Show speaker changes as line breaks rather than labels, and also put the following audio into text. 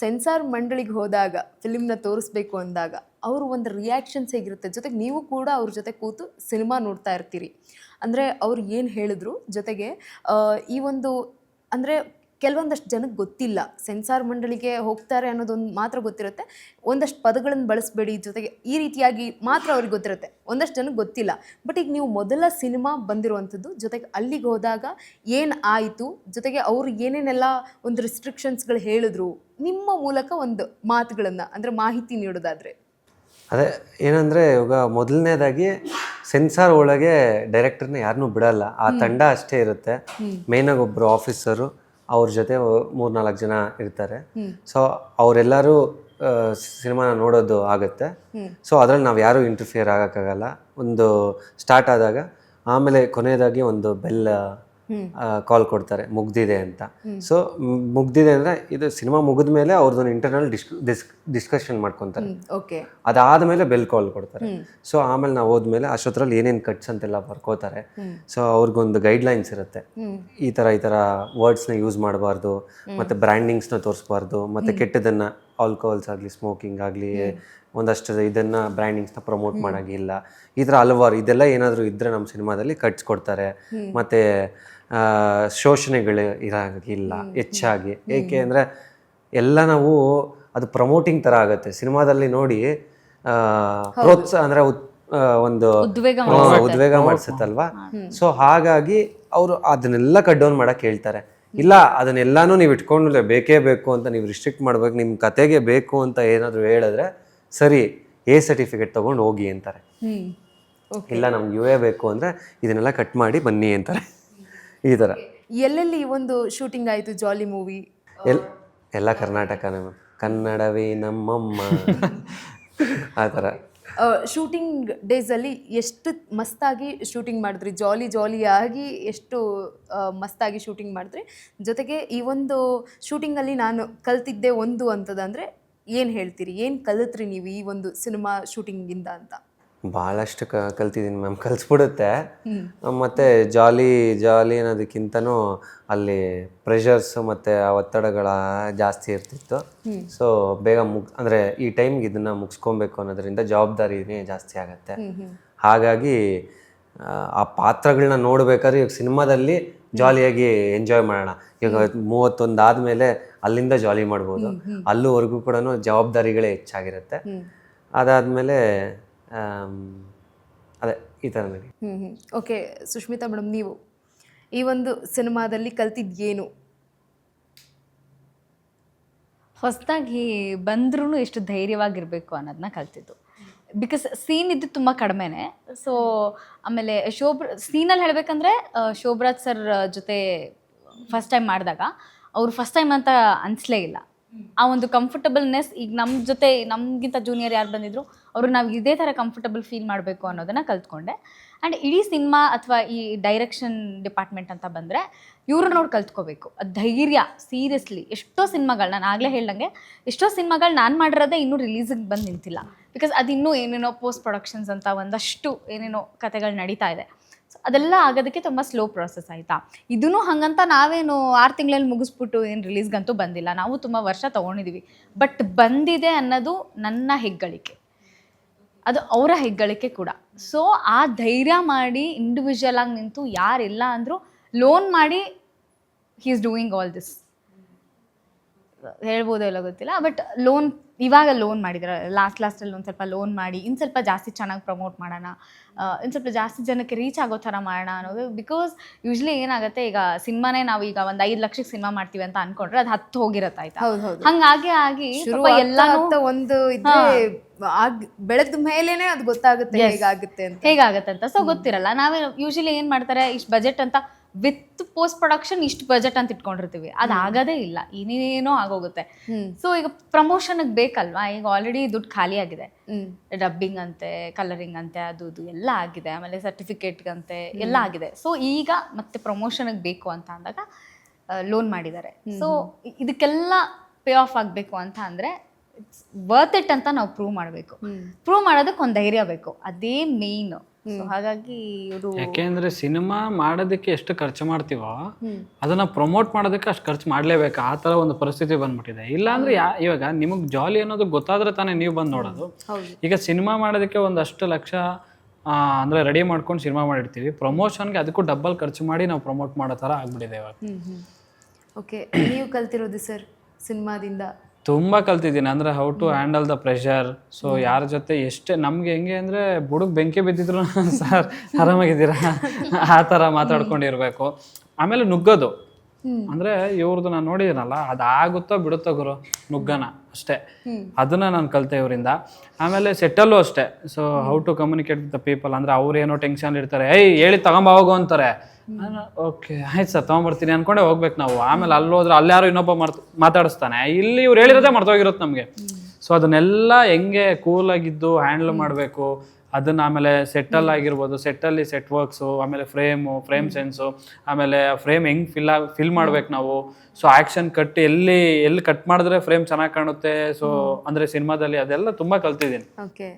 Sensor ಮಂಡಳಿಗೆ ಹೋದಾಗ ಫಿಲ್ಮ್ನ ತೋರಿಸ್ಬೇಕು ಅಂದಾಗ ಅವರು ಒಂದು ರಿಯಾಕ್ಷನ್ಸ್ ಹೇಗಿರುತ್ತೆ, ಜೊತೆಗೆ ನೀವು ಕೂಡ ಅವ್ರ ಜೊತೆ ಕೂತು ಸಿನಿಮಾ ನೋಡ್ತಾ ಇರ್ತೀರಿ. ಅಂದರೆ ಅವ್ರು ಏನು ಹೇಳಿದ್ರು, ಜೊತೆಗೆ ಈ ಒಂದು ಅಂದರೆ ಕೆಲವೊಂದಷ್ಟು ಜನಕ್ಕೆ ಗೊತ್ತಿಲ್ಲ, ಸೆನ್ಸಾರ್ ಮಂಡಳಿಗೆ ಹೋಗ್ತಾರೆ ಅನ್ನೋದೊಂದು ಮಾತ್ರ ಗೊತ್ತಿರುತ್ತೆ, ಒಂದಷ್ಟು ಪದಗಳನ್ನು ಬಳಸಬೇಡಿ, ಜೊತೆಗೆ ಈ ರೀತಿಯಾಗಿ ಮಾತ್ರ ಅವ್ರಿಗೆ ಗೊತ್ತಿರುತ್ತೆ, ಒಂದಷ್ಟು ಜನಕ್ಕೆ ಗೊತ್ತಿಲ್ಲ. ಬಟ್ ಈಗ ನೀವು ಮೊದಲ ಸಿನಿಮಾ ಬಂದಿರುವಂಥದ್ದು, ಜೊತೆಗೆ ಅಲ್ಲಿಗೆ ಹೋದಾಗ ಏನು ಆಯಿತು, ಜೊತೆಗೆ ಅವರು ಏನೇನೆಲ್ಲ ಒಂದು ರಿಸ್ಟ್ರಿಕ್ಷನ್ಸ್ಗಳು ಹೇಳಿದ್ರು, ನಿಮ್ಮ ಮೂಲಕ ಒಂದು ಮಾತುಗಳನ್ನು ಅಂದರೆ ಮಾಹಿತಿ ನೀಡೋದಾದರೆ.
ಅದೇ ಏನಂದರೆ, ಇವಾಗ ಮೊದಲನೇದಾಗಿ ಸೆನ್ಸಾರ್ ಒಳಗೆ ಡೈರೆಕ್ಟರ್ನ ಯಾರನ್ನೂ ಬಿಡಲ್ಲ, ಆ ತಂಡ ಅಷ್ಟೇ ಇರುತ್ತೆ. ಮೇಯ್ನಾಗಿ ಒಬ್ಬರು ಆಫೀಸರು, ಅವ್ರ ಜೊತೆ 3-4 ಜನ ಇರ್ತಾರೆ. ಸೊ ಅವರೆಲ್ಲರೂ ಸಿನಿಮಾನ ನೋಡೋದು ಆಗುತ್ತೆ. ಸೊ ಅದ್ರಲ್ಲಿ ನಾವು ಯಾರೂ ಇಂಟರ್ಫಿಯರ್ ಆಗೋಕ್ಕಾಗಲ್ಲ. ಒಂದು ಸ್ಟಾರ್ಟ್ ಆದಾಗ ಆಮೇಲೆ ಕೊನೆಯದಾಗಿ ಒಂದು ಬೆಲ್ ಕಾಲ್ ಕೊಡ್ತಾರೆ, ಮುಗ್ದಿದೆ ಅಂತ. ಸೊ ಮುಗ್ದಿದೆ ಅಂದರೆ ಇದು ಸಿನಿಮಾ ಮುಗಿದ ಮೇಲೆ ಅವ್ರದ್ದೊಂದು ಇಂಟರ್ನಲ್ ಡಿಸ್ಕಷನ್ ಮಾಡ್ಕೊತಾರೆ. ಅದಾದಮೇಲೆ ಬೆಲ್ ಕಾಲ್ ಕೊಡ್ತಾರೆ. ಸೊ ಆಮೇಲೆ ನಾವು ಹೋದ್ಮೇಲೆ ಅಷ್ಟೊತ್ತರಲ್ಲಿ ಏನೇನು ಕಟ್ಸ್ ಅಂತೆಲ್ಲ ಬರ್ಕೋತಾರೆ. ಸೊ ಅವ್ರಿಗೊಂದು ಗೈಡ್ಲೈನ್ಸ್ ಇರುತ್ತೆ, ಈ ಥರ ವರ್ಡ್ಸ್ನ ಯೂಸ್ ಮಾಡಬಾರ್ದು, ಮತ್ತು ಬ್ರ್ಯಾಂಡಿಂಗ್ಸ್ನ ತೋರಿಸ್ಬಾರ್ದು, ಮತ್ತು ಕೆಟ್ಟದನ್ನು ಆಲ್ಕೋಹಾಲ್ಸ್ ಆಗಲಿ, ಸ್ಮೋಕಿಂಗ್ ಆಗಲಿ, ಒಂದಷ್ಟು ಇದನ್ನು ಬ್ರ್ಯಾಂಡಿಂಗ್ಸ್ನ ಪ್ರಮೋಟ್ ಮಾಡೋಂಗಿಲ್ಲ. ಈ ಥರ ಹಲವಾರು ಇದೆಲ್ಲ ಏನಾದರೂ ಇದ್ದರೆ ನಮ್ಮ ಸಿನಿಮಾದಲ್ಲಿ ಕಟ್ಸ್ ಕೊಡ್ತಾರೆ. ಮತ್ತು ಶೋಷಣೆಗಳು ಇರಾಗಿಲ್ಲ ಹೆಚ್ಚಾಗಿ. ಏಕೆ ಅಂದರೆ ಎಲ್ಲ ನಾವು ಅದು ಪ್ರಮೋಟಿಂಗ್ ಥರ ಆಗುತ್ತೆ ಸಿನಿಮಾದಲ್ಲಿ. ನೋಡಿ, ಪ್ರೋತ್ಸಾಹ ಅಂದರೆ ಒಂದು ಉದ್ವೇಗ ಮಾಡಿಸುತ್ತಲ್ವಾ. ಸೊ ಹಾಗಾಗಿ ಅವರು ಅದನ್ನೆಲ್ಲ ಕಟ್ ಡೌನ್ ಮಾಡೋಕ್ಕೆ ಹೇಳ್ತಾರೆ. ಇಲ್ಲ, ಅದನ್ನೆಲ್ಲಾನು ನೀವು ಇಟ್ಕೊಂಡು ಬೇಕೇ ಬೇಕು ಅಂತ ನೀವು ರಿಸ್ಟ್ರಿಕ್ಟ್ ಮಾಡ್ಬೇಕು, ನಿಮ್ಮ ಕತೆಗೆ ಬೇಕು ಅಂತ ಏನಾದರೂ ಹೇಳಿದ್ರೆ ಸರಿ, ಎ ಸರ್ಟಿಫಿಕೇಟ್ ತೊಗೊಂಡು ಹೋಗಿ ಅಂತಾರೆ. ಇಲ್ಲ, ನಮ್ಗೆ ಯುಎ ಬೇಕು ಅಂದರೆ ಇದನ್ನೆಲ್ಲ ಕಟ್ ಮಾಡಿ ಬನ್ನಿ ಅಂತಾರೆ. ಈ ಥರ
ಎಲ್ಲೆಲ್ಲಿ ಒಂದು ಶೂಟಿಂಗ್ ಆಯಿತು ಜಾಲಿ ಮೂವಿ?
ಎಲ್ಲ ಕರ್ನಾಟಕನೇ, ಕನ್ನಡವೇ ನಮ್ಮಮ್ಮ ಆ ಥರ.
ಶೂಟಿಂಗ್ ಡೇಸಲ್ಲಿ ಎಷ್ಟು ಮಸ್ತಾಗಿ ಶೂಟಿಂಗ್ ಮಾಡಿದ್ರಿ, ಜಾಲಿಯಾಗಿ ಎಷ್ಟು ಮಸ್ತಾಗಿ ಶೂಟಿಂಗ್ ಮಾಡಿದ್ರಿ. ಜೊತೆಗೆ ಈ ಒಂದು ಶೂಟಿಂಗಲ್ಲಿ ನಾನು ಕಲ್ತಿದ್ದೆ ಒಂದು ಅಂತದಂದರೆ ಏನು ಹೇಳ್ತೀರಿ, ಏನು ಕಲಿತ್ರಿ ನೀವು ಈ ಒಂದು ಸಿನಿಮಾ ಶೂಟಿಂಗಿಂದ ಅಂತ?
ಭಾಳಷ್ಟು ಕಲ್ತಿದ್ದೀನಿ ಮ್ಯಾಮ್, ಕಲಿಸ್ಬಿಡುತ್ತೆ. ಮತ್ತು ಜಾಲಿ ಅನ್ನೋದಕ್ಕಿಂತನೂ ಅಲ್ಲಿ ಪ್ರೆಷರ್ಸ್ ಮತ್ತು ಆ ಒತ್ತಡಗಳ ಜಾಸ್ತಿ ಇರ್ತಿತ್ತು. ಸೊ ಬೇಗ ಅಂದರೆ ಈ ಟೈಮ್ಗೆ ಇದನ್ನು ಮುಗಿಸ್ಕೊಬೇಕು ಅನ್ನೋದ್ರಿಂದ ಜವಾಬ್ದಾರಿನೇ ಜಾಸ್ತಿ ಆಗುತ್ತೆ. ಹಾಗಾಗಿ ಆ ಪಾತ್ರಗಳನ್ನ ನೋಡ್ಬೇಕಾದ್ರೆ ಈಗ ಸಿನಿಮಾದಲ್ಲಿ ಜಾಲಿಯಾಗಿ ಎಂಜಾಯ್ ಮಾಡೋಣ, ಈಗ 31 ಆದಮೇಲೆ ಅಲ್ಲಿಂದ ಜಾಲಿ ಮಾಡ್ಬೋದು, ಅಲ್ಲಿವರೆಗೂ ಕೂಡ ಜವಾಬ್ದಾರಿಗಳೇ ಹೆಚ್ಚಾಗಿರುತ್ತೆ. ಅದಾದಮೇಲೆ ಅದೇ ಈ ಥರ ನೋಡಿ.
ಓಕೆ, ಸುಷ್ಮಿತಾ ಮೇಡಮ್, ನೀವು ಈ ಒಂದು ಸಿನಿಮಾದಲ್ಲಿ ಕಲ್ತಿದ್ದೇನು?
ಹೊಸದಾಗಿ ಬಂದ್ರೂ ಎಷ್ಟು ಧೈರ್ಯವಾಗಿರಬೇಕು ಅನ್ನೋದನ್ನ ಕಲ್ತಿದ್ದು. ಬಿಕಾಸ್ ಸೀನ್ ಇದ್ದು ತುಂಬ ಕಡಿಮೆನೆ. ಸೊ ಆಮೇಲೆ ಸೀನಲ್ಲಿ ಹೇಳಬೇಕಂದ್ರೆ ಶೋಭರಾಜ್ ಸರ್ ಜೊತೆ ಫಸ್ಟ್ ಟೈಮ್ ಮಾಡಿದಾಗ ಅವರು ಫಸ್ಟ್ ಟೈಮ್ ಅಂತ ಅನಿಸ್ಲೇ ಇಲ್ಲ. ಆ ಒಂದು ಕಂಫರ್ಟಬಲ್ನೆಸ್, ಈಗ ನಮ್ಮ ಜೊತೆ ನಮಗಿಂತ ಜೂನಿಯರ್ ಯಾರು ಬಂದಿದ್ರು ಅವರು ನಾವು ಇದೇ ಥರ ಕಂಫರ್ಟಬಲ್ ಫೀಲ್ ಮಾಡಬೇಕು ಅನ್ನೋದನ್ನು ಕಲ್ತ್ಕೊಂಡೆ. ಆ್ಯಂಡ್ ಇಡೀ ಸಿನಿಮಾ ಅಥವಾ ಈ ಡೈರೆಕ್ಷನ್ ಡಿಪಾರ್ಟ್ಮೆಂಟ್ ಅಂತ ಬಂದರೆ ಇವ್ರು ನೋಡಿ ಕಲ್ತ್ಕೋಬೇಕು. ಅದು ಧೈರ್ಯ, ಸೀರಿಯಸ್ಲಿ. ಎಷ್ಟೋ ಸಿನಿಮಾಗಳು, ನಾನು ಆಗಲೇ ಹೇಳ್ದಂಗೆ ಎಷ್ಟೋ ಸಿನಿಮಾಗಳು ನಾನು ಮಾಡಿರೋದೇ ಇನ್ನೂ ರಿಲೀಸಿಗೆ ಬಂದು ನಿಂತಿಲ್ಲ. ಬಿಕಾಸ್ ಅದು ಇನ್ನೂ ಏನೇನೋ ಪೋಸ್ಟ್ ಪ್ರೊಡಕ್ಷನ್ಸ್ ಅಂತ ಒಂದಷ್ಟು ಏನೇನೋ ಕತೆಗಳು ನಡೀತಾ ಇದೆ. ಸೊ ಅದೆಲ್ಲ ಆಗೋದಕ್ಕೆ ತುಂಬ ಸ್ಲೋ ಪ್ರೊಸೆಸ್ ಆಯಿತಾ. ಇದೂ ಹಾಗಂತ ನಾವೇನು 6 ತಿಂಗಳಲ್ಲಿ ಮುಗಿಸ್ಬಿಟ್ಟು ಏನು ರಿಲೀಸ್ಗಂತೂ ಬಂದಿಲ್ಲ, ನಾವು ತುಂಬ ವರ್ಷ ತೊಗೊಂಡಿದ್ದೀವಿ. ಬಟ್ ಬಂದಿದೆ ಅನ್ನೋದು ನನ್ನ ಹೆಗ್ಗಳಿಕೆ, ಅದು ಅವರ ಹೆಗ್ಗಳಿಕೆ ಕೂಡ. ಸೊ ಆ ಧೈರ್ಯ ಮಾಡಿ ಇಂಡಿವಿಜುವಲ್ ಆಗಿ ನಿಂತು ಯಾರಿಲ್ಲ ಅಂದರೂ ಲೋನ್ ಮಾಡಿ he is doing all this, ಹೇಳ್ಬೋದೋ ಇಲ್ಲ ಗೊತ್ತಿಲ್ಲ. ಬಟ್ ಇವಾಗ ಲೋನ್ ಮಾಡಿದ್ದಾರೆ, ಲಾಸ್ಟಲ್ಲಿ ಒಂದು ಸ್ವಲ್ಪ ಲೋನ್ ಮಾಡಿ ಇನ್ನು ಸ್ವಲ್ಪ ಜಾಸ್ತಿ ಚೆನ್ನಾಗಿ ಪ್ರಮೋಟ್ ಮಾಡೋಣ, ಇನ್ನು ಸ್ವಲ್ಪ ಜಾಸ್ತಿ ಜನಕ್ಕೆ ರೀಚ್ ಆಗೋ ಥರ ಮಾಡೋಣ ಅನ್ನೋದು. ಬಿಕಾಸ್ ಯೂಶ್ವಲಿ ಏನಾಗುತ್ತೆ, ಈಗ ಸಿನಿಮಾನೇ ನಾವು ಈಗ ಒಂದು 5 ಲಕ್ಷಕ್ಕೆ ಸಿನಿಮಾ ಮಾಡ್ತೀವಿ ಅಂತ ಅನ್ಕೊಂಡ್ರೆ ಅದು 10 ಹೋಗಿರುತ್ತೆ, ಆಯ್ತಾ. ಹಂಗಾಗಿ
ಎಲ್ಲ ಒಂದು ಬೆಳೆದ ಮೇಲೇನೆ ಅದು ಗೊತ್ತಾಗುತ್ತೆ
ಹೇಗಾಗುತ್ತೆ ಅಂತ. ಸೊ ಗೊತ್ತಿರಲ್ಲ. ನಾವೇ ಯೂಶ್ವಲಿ ಏನು ಮಾಡ್ತಾರೆ, ಇಷ್ಟು ಬಜೆಟ್ ಅಂತ ವಿತ್ ಪೋಸ್ಟ್ ಪ್ರೊಡಕ್ಷನ್ ಇಷ್ಟು ಬಜೆಟ್ ಅಂತ ಇಟ್ಕೊಂಡಿರ್ತೀವಿ, ಅದು ಆಗೋದೇ ಇಲ್ಲ, ಏನೇನೋ ಆಗೋಗುತ್ತೆ. ಸೊ ಈಗ ಪ್ರಮೋಷನ್ಗೆ ಬೇಕಲ್ವಾ, ಈಗ ಆಲ್ರೆಡಿ ದುಡ್ಡು ಖಾಲಿ ಆಗಿದೆ, ಡಬ್ಬಿಂಗ್ ಅಂತೆ, ಕಲರಿಂಗ್ ಅಂತೆ, ಅದು ಎಲ್ಲ ಆಗಿದೆ, ಆಮೇಲೆ ಸರ್ಟಿಫಿಕೇಟ್ಗಂತೆ ಎಲ್ಲ ಆಗಿದೆ. ಸೊ ಈಗ ಮತ್ತೆ ಪ್ರಮೋಷನ್ಗೆ ಬೇಕು ಅಂತ ಅಂದಾಗ ಲೋನ್ ಮಾಡಿದ್ದಾರೆ. ಸೊ ಇದಕ್ಕೆಲ್ಲ ಪೇ ಆಫ್ ಆಗಬೇಕು ಅಂತ ಅಂದರೆ ಇಟ್ಸ್ ವರ್ತ್ ಇಟ್ ಅಂತ ನಾವು ಪ್ರೂವ್ ಮಾಡಬೇಕು. ಪ್ರೂವ್ ಮಾಡೋದಕ್ಕೆ ಒಂದು ಧೈರ್ಯ ಬೇಕು, ಅದೇ ಮೇಯ್ನು. ಸೊ ಹಾಗಾಗಿ ಇವರು
ಯಾಕೆಂದ್ರೆ ಸಿನಿಮಾ ಮಾಡೋದಕ್ಕೆ ಎಷ್ಟು ಖರ್ಚು ಮಾಡ್ತೀವೋ ಅದನ್ನ ಪ್ರಮೋಟ್ ಮಾಡೋದಕ್ಕೆ ಅಷ್ಟು ಖರ್ಚು ಮಾಡ್ಲೇಬೇಕು, ಆ ತರ ಒಂದು ಪರಿಸ್ಥಿತಿ ಬಂದ್ಬಿಟ್ಟಿದೆ. ಇಲ್ಲಾಂದ್ರೆ ಇವಾಗ ನಿಮಗ್ ಜಾಲಿ ಅನ್ನೋದು ಗೊತ್ತಾದ್ರೆ ತಾನೇ ನೀವು ಬಂದು ನೋಡೋದು. ಈಗ ಸಿನಿಮಾ ಮಾಡೋದಕ್ಕೆ ಒಂದಷ್ಟು ಲಕ್ಷ ಅಂದ್ರೆ ರೆಡಿ ಮಾಡ್ಕೊಂಡು ಸಿನಿಮಾ ಮಾಡಿರ್ತೀವಿ, ಪ್ರಮೋಷನ್ಗೆ ಅದಕ್ಕೂ ಡಬ್ಬಲ್ ಖರ್ಚು ಮಾಡಿ ನಾವು ಪ್ರಮೋಟ್ ಮಾಡೋ ತರ ಆಗ್ಬಿಟ್ಟಿದೆ ಇವಾಗ.
ಓಕೆ, ನೀವು ಕಲ್ತಿರೋದು ಸರ್ ಸಿನಿಮಾದಿಂದ?
ತುಂಬಾ ಕಲ್ತಿದ್ದೀನಿ, ಅಂದ್ರೆ how to handle the pressure. So ಯಾರ ಜೊತೆ ಎಷ್ಟೇ ನಮ್ಗೆ ಹೆಂಗೆ ಅಂದ್ರೆ ಬುಡಕ್ ಬೆಂಕಿ ಬಿದ್ದಿದ್ರು ಸರ್ ಆರಾಮಾಗಿದ್ದೀರಾ ಆ ಥರ ಮಾತಾಡ್ಕೊಂಡಿರ್ಬೇಕು. ಆಮೇಲೆ ನುಗ್ಗೋದು, ಅಂದ್ರೆ ಇವ್ರದ್ದು ನಾನು ನೋಡಿದ್ದೀನಲ್ಲ, ಅದಾಗುತ್ತೋ ಬಿಡುತ್ತೋ ಗುರು ನುಗ್ಗನ ಅಷ್ಟೇ, ಅದನ್ನ ನಾನು ಕಲಿತೆ ಇವರಿಂದ. ಆಮೇಲೆ ಸೆಟ್ಟಲ್ಲೂ ಅಷ್ಟೇ. So how to communicate with the people, ಅಂದ್ರೆ ಅವ್ರು ಏನೋ ಟೆನ್ಷನ್ ಇರ್ತಾರೆ, ಹೇಳಿ ತಗೊಂಬ ಹೋಗು ಅಂತಾರೆ, ಓಕೆ ಆಯ್ತು ಸರ್ ತೊಗೊಂಬರ್ತೀನಿ ಅನ್ಕೊಂಡೆ ಹೋಗ್ಬೇಕು ನಾವು. ಆಮೇಲೆ ಅಲ್ಲಿ ಹೋದ್ರೆ ಅಲ್ಲಾರು ಇನ್ನೊಬ್ಬ ಮಾತಾಡಿಸ್ತಾನೆ, ಇಲ್ಲಿ ಇವ್ರು ಹೇಳಿರೋದೇ ಮರ್ತೋಗಿರುತ್ತೆ ನಮಗೆ. ಸೊ ಅದನ್ನೆಲ್ಲ ಹೆಂಗೆ ಕೂಲಾಗಿದ್ದು ಹ್ಯಾಂಡಲ್ ಮಾಡಬೇಕು ಅದನ್ನ. ಆಮೇಲೆ ಸೆಟ್ಟಲ್ಲಿ ಆಗಿರ್ಬೋದು, ಸೆಟ್ಟಲ್ಲಿ ಸೆಟ್ ವರ್ಕ್ಸು, ಆಮೇಲೆ ಫ್ರೇಮ್ ಸೆನ್ಸು, ಆಮೇಲೆ ಫ್ರೇಮ್ ಹೆಂಗೆ ಫಿಲ್ ಮಾಡ್ಬೇಕು ನಾವು. ಸೊ ಆ್ಯಕ್ಷನ್ ಕಟ್ ಎಲ್ಲಿ ಕಟ್ ಮಾಡಿದ್ರೆ ಫ್ರೇಮ್ ಚೆನ್ನಾಗಿ ಕಾಣುತ್ತೆ, ಸೊ ಅಂದರೆ ಸಿನಿಮಾದಲ್ಲಿ ಅದೆಲ್ಲ ತುಂಬ ಕಲ್ತಿದ್ದೀನಿ.
ಓಕೆ.